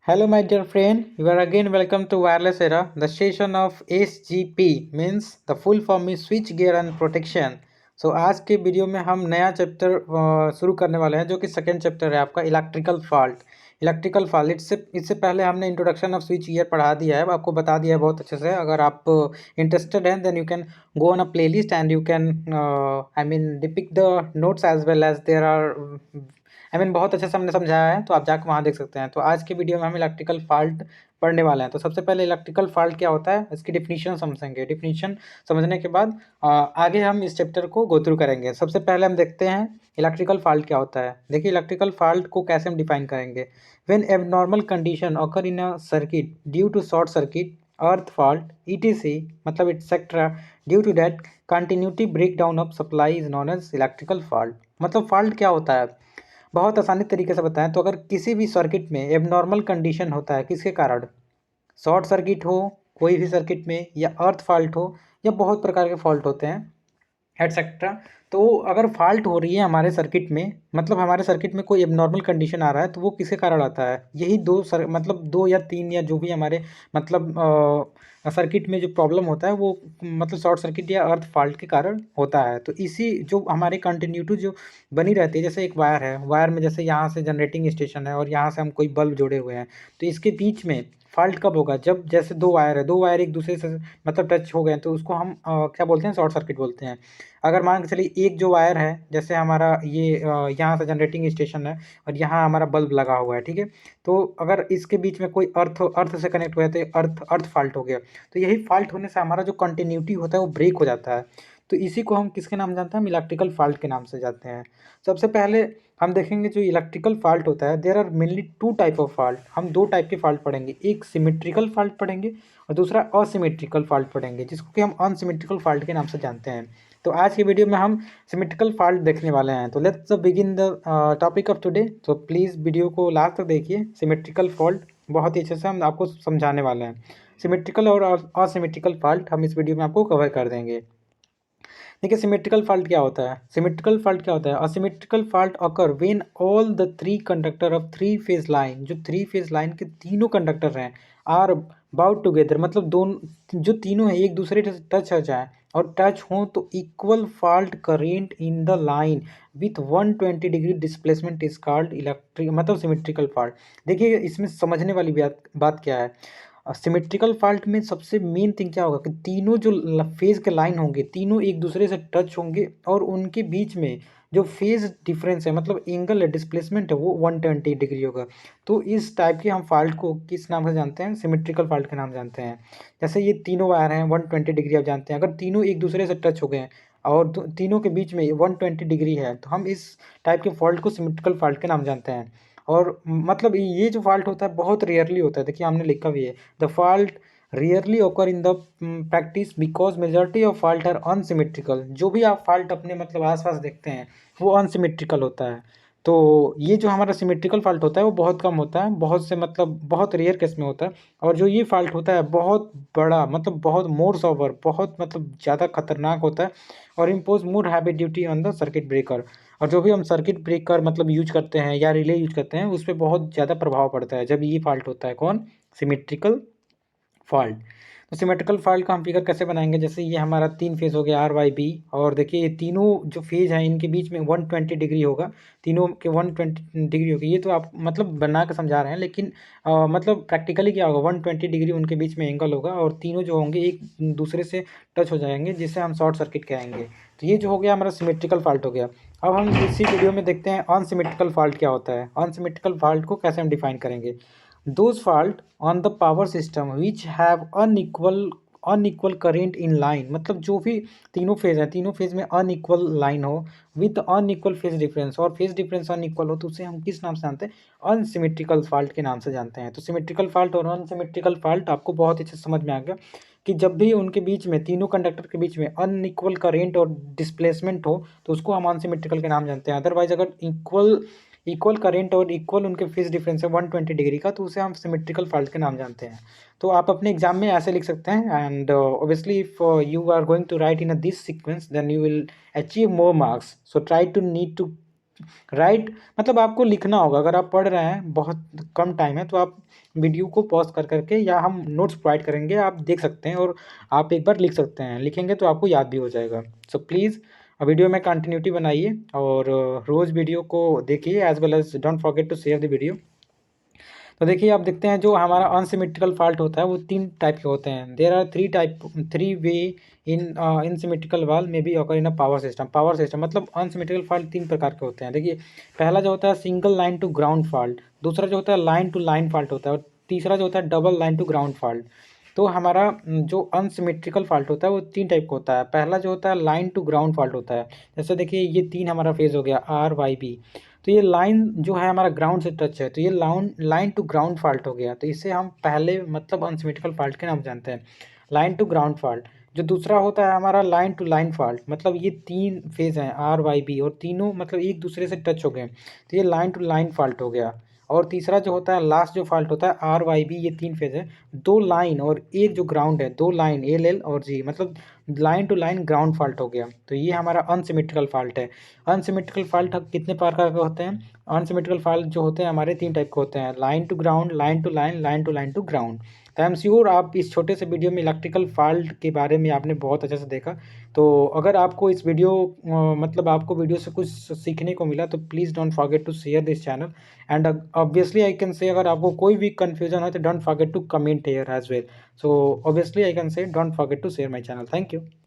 Hello, my dear friend. You are again welcome to Wireless Era. The station of SGP means the full form is Switch Gear and Protection. So आज के video में हम नया chapter शुरू करने वाले हैं जो कि सेकेंड चैप्टर है आपका इलेक्ट्रिकल फॉल्ट। इलेक्ट्रिकल फॉल्ट इससे पहले हमने इंट्रोडक्शन ऑफ स्विच ईयर पढ़ा दिया है, आपको बता दिया है बहुत अच्छे से। अगर आप इंटरेस्टेड हैं then you can go on a playlist and you can I mean depict the notes as well as there are बहुत अच्छे से हमने समझाया है, तो आप जाकर वहाँ देख सकते हैं। तो आज की वीडियो में हम इलेक्ट्रिकल फॉल्ट पढ़ने वाले हैं। तो सबसे पहले इलेक्ट्रिकल फॉल्ट क्या होता है इसकी डिफिनीशन समझेंगे। डिफिनीशन समझने के बाद आगे हम इस चैप्टर को गो थ्रू करेंगे। सबसे पहले हम देखते हैं इलेक्ट्रिकल फॉल्ट क्या होता है। देखिए इलेक्ट्रिकल फॉल्ट को कैसे हम डिफाइन करेंगे। When abnormal condition occur in a circuit due to short circuit, earth fault, ETC मतलब etcetera, due to that continuity break down of supply is known as electrical fault. मतलब fault क्या होता है बहुत आसानी तरीके से बताएं तो अगर किसी भी सर्किट में एबनॉर्मल कंडीशन होता है किसके कारण, शॉर्ट सर्किट हो कोई भी सर्किट में, या अर्थ फॉल्ट हो, या बहुत प्रकार के फॉल्ट होते हैं एटसेट्रा। तो अगर फॉल्ट हो रही है हमारे सर्किट में, मतलब हमारे सर्किट में कोई एबनॉर्मल कंडीशन आ रहा है, तो वो किसके कारण आता है। यही मतलब दो या तीन या जो भी हमारे मतलब सर्किट में जो प्रॉब्लम होता है वो मतलब शॉर्ट सर्किट या अर्थ फॉल्ट के कारण होता है। तो इसी जो हमारे कंटिन्यूटी जो बनी रहती है, जैसे एक वायर है, वायर में जैसे यहाँ से जनरेटिंग स्टेशन है और यहाँ से हम कोई बल्ब जोड़े हुए हैं, तो इसके बीच में फॉल्ट कब होगा, जब जैसे दो वायर है, दो वायर एक दूसरे से मतलब टच हो गए, तो उसको हम क्या बोलते हैं, शॉर्ट सर्किट बोलते हैं। अगर मान के चलिए एक जो वायर है, जैसे हमारा ये यहाँ से जनरेटिंग स्टेशन है और यहाँ हमारा बल्ब लगा हुआ है, ठीक है। तो अगर इसके बीच में कोई अर्थ से कनेक्ट हुआ है तो अर्थ फॉल्ट हो गया। तो यही फॉल्ट होने से हमारा जो कंटिन्यूटी होता है वो ब्रेक हो जाता है। तो इसी को हम किसके नाम जानते हैं, हम इलेक्ट्रिकल फॉल्ट के नाम से जानते हैं। सबसे पहले हम देखेंगे जो इलेक्ट्रिकल फॉल्ट होता है, there are mainly two type of fault. हम दो टाइप के फॉल्ट पढ़ेंगे, एक सिमेट्रिकल फॉल्ट पढ़ेंगे और दूसरा असिमेट्रिकल फॉल्ट पढ़ेंगे, जिसको कि हम अनसिमेट्रिकल फॉल्ट के नाम से जानते हैं। तो आज की वीडियो में हम सिमेट्रिकल फॉल्ट देखने वाले हैं। तो let's begin the topic of today. तो प्लीज़ वीडियो को लास्ट तक देखिए। सिमेट्रिकल फॉल्ट बहुत ही अच्छे से हम आपको समझाने वाले हैं। सिमेट्रिकल और असिमेट्रिकल फॉल्ट हम इस वीडियो में आपको कवर कर देंगे। देखिए सिमेट्रिकल फॉल्ट क्या होता है। सिमेट्रिकल फॉल्ट क्या होता है, asymmetrical fault occur when all the three conductor of three phase line, जो थ्री फेज लाइन के तीनों कंडक्टर हैं, आर बाउट टुगेदर, मतलब दोनों जो तीनों हैं एक दूसरे से टच हो जाए और टच हो तो equal fault current in the line with 120 degree displacement is called electric मतलब सिमेट्रिकल फॉल्ट। देखिए इसमें समझने वाली बात क्या है। सिमेट्रिकल फॉल्ट में सबसे मेन थिंग क्या होगा कि तीनों जो फेज के लाइन होंगे तीनों एक दूसरे से टच होंगे और उनके बीच में जो फेज डिफरेंस है मतलब एंगल है, डिस्प्लेसमेंट है, वो 120 डिग्री होगा। तो इस टाइप के हम फॉल्ट को किस नाम से जानते हैं, सिमेट्रिकल फॉल्ट के नाम जानते हैं। जैसे ये तीनों वायर हैं 120 डिग्री आप जानते हैं, अगर तीनों एक दूसरे से टच हो गए हैं और तीनों के बीच में 120 डिग्री है, तो हम इस टाइप के फॉल्ट को सिमेट्रिकल फॉल्ट के नाम जानते हैं। और मतलब ये जो फॉल्ट होता है बहुत रेयरली होता है। देखिए हमने लिखा भी है, the fault rarely occur in the practice because majority of fault are unsymmetrical. जो भी आप फॉल्ट अपने मतलब आसपास देखते हैं वो अनसिमेट्रिकल होता है। तो ये जो हमारा सिमेट्रिकल फॉल्ट होता है वो बहुत कम होता है, बहुत से मतलब बहुत रेयर केस में होता है। और जो ये फॉल्ट होता है बहुत बड़ा मतलब बहुत मोर सॉवर, बहुत मतलब ज़्यादा खतरनाक होता है और impose more heavy duty on the circuit breaker. और जो भी हम सर्किट ब्रेकर मतलब यूज करते हैं या रिले यूज करते हैं उस पर बहुत ज़्यादा प्रभाव पड़ता है जब ये फॉल्ट होता है। कौन, सिमेट्रिकल फॉल्ट। तो सिमेट्रिकल फॉल्ट का हम फिगर कैसे बनाएंगे, जैसे ये हमारा तीन फेज हो गया आर वाई बी, और देखिए ये तीनों जो फेज हैं इनके बीच में 120 डिग्री होगा, तीनों के 120 डिग्री होगी। ये तो आप मतलब बना के समझा रहे हैं, लेकिन मतलब प्रैक्टिकली क्या होगा, 120 डिग्री उनके बीच में एंगल होगा और तीनों जो होंगे एक दूसरे से टच हो जाएंगे, जिसे हम शॉर्ट सर्किट कहेंगे। तो ये जो हो गया हमारा सिमेट्रिकल फॉल्ट हो गया। अब हम इसी वीडियो में देखते हैं अनसिमेट्रिकल फॉल्ट क्या होता है। अनसिमेट्रिकल फॉल्ट को कैसे हम डिफाइन करेंगे, those fault on the power system which have unequal current in line, मतलब जो भी तीनों फेज है तीनों फेज में अनइक्वल लाइन हो विथ अनइक्वल फेज डिफरेंस, और फेज डिफरेंस अनइक्वल हो, तो उसे हम किस नाम से जानते हैं, अनसिमेट्रिकल फॉल्ट के नाम से जानते हैं। तो सिमेट्रिकल फॉल्ट और अनसिमेट्रिकल फॉल्ट आपको बहुत अच्छे से समझ में आ गया कि जब भी उनके बीच में तीनों कंडक्टर के बीच में अनइक्वल करेंट और डिस्प्लेसमेंट हो तो उसको हम अनसिमेट्रिकल के नाम जानते हैं। अदरवाइज अगर इक्वल करेंट और इक्वल उनके फेज डिफरेंस है 120 डिग्री का, तो उसे हम सिमेट्रिकल फॉल्ट के नाम जानते हैं। तो आप अपने एग्जाम में ऐसे लिख सकते हैं, and obviously if you are going to write in this sequence then you will achieve more marks, so try to need to write मतलब आपको लिखना होगा। अगर आप पढ़ रहे हैं, बहुत कम टाइम है, तो आप वीडियो को पॉज कर करके या हम नोट्स प्रोवाइड करेंगे, आप देख सकते हैं और आप एक बार लिख सकते हैं। लिखेंगे तो आपको याद भी हो जाएगा। सो प्लीज़ वीडियो में कंटिन्यूटी बनाइए और रोज़ वीडियो को देखिए, as well as don't forget to share the video. तो देखिए, आप देखते हैं जो हमारा अनसिमेट्रिकल फॉल्ट होता है वो 3 टाइप के होते हैं। देयर आर 3 वे इन इनसिमेट्रिकल वाल may be occur in a power system मतलब अनसिमेट्रिकल फॉल्ट 3 प्रकार के होते हैं। देखिए, पहला जो होता है single line to ground fault, दूसरा जो होता है लाइन टू लाइन फॉल्ट होता है, और तीसरा जो होता है double line to ground fault. तो हमारा जो अनसिमेट्रिकल फॉल्ट होता है वो 3 टाइप का होता है। पहला जो होता है लाइन टू ग्राउंड फॉल्ट होता है। जैसे देखिए, ये 3 हमारा फेज हो गया आर वाई बी, तो ये लाइन जो है हमारा ग्राउंड से टच है, तो ये लाइन टू ग्राउंड फॉल्ट हो गया। तो इसे हम पहले मतलब अनसिमेट्रिकल फॉल्ट के नाम जानते हैं, लाइन टू ग्राउंड फॉल्ट। जो दूसरा होता है हमारा लाइन टू लाइन फॉल्ट, मतलब ये 3 फेज हैं आर वाई बी, और तीनों मतलब एक दूसरे से टच हो गए, तो ये लाइन टू लाइन फॉल्ट हो गया। और तीसरा जो होता है लास्ट जो फॉल्ट होता है आर वाई बी, ये 3 फेज है, 2 लाइन और एक जो ग्राउंड है, 2 लाइन एल एल और जी, मतलब line to line ground fault हो गया। तो ये हमारा अनसिमेट्रिकल फॉल्ट है। अनसिमेट्रिकल फॉल्ट कितने प्रकार के होते हैं? अनसिमेट्रिकल फॉल्ट जो होते हैं हमारे 3 टाइप के होते हैं, line to ground, line to line, line to line to ground. तो आई एम श्योर आप इस छोटे से वीडियो में इलेक्ट्रिकल फॉल्ट के बारे में आपने बहुत अच्छे से देखा। तो अगर आपको इस वीडियो मतलब आपको वीडियो से कुछ सीखने को मिला, तो please don't forget to share this channel. And obviously I can say, अगर आपको कोई भी कन्फ्यूजन है तो don't forget to comment here as well. So obviously I can say don't forget to share my channel. Thank you.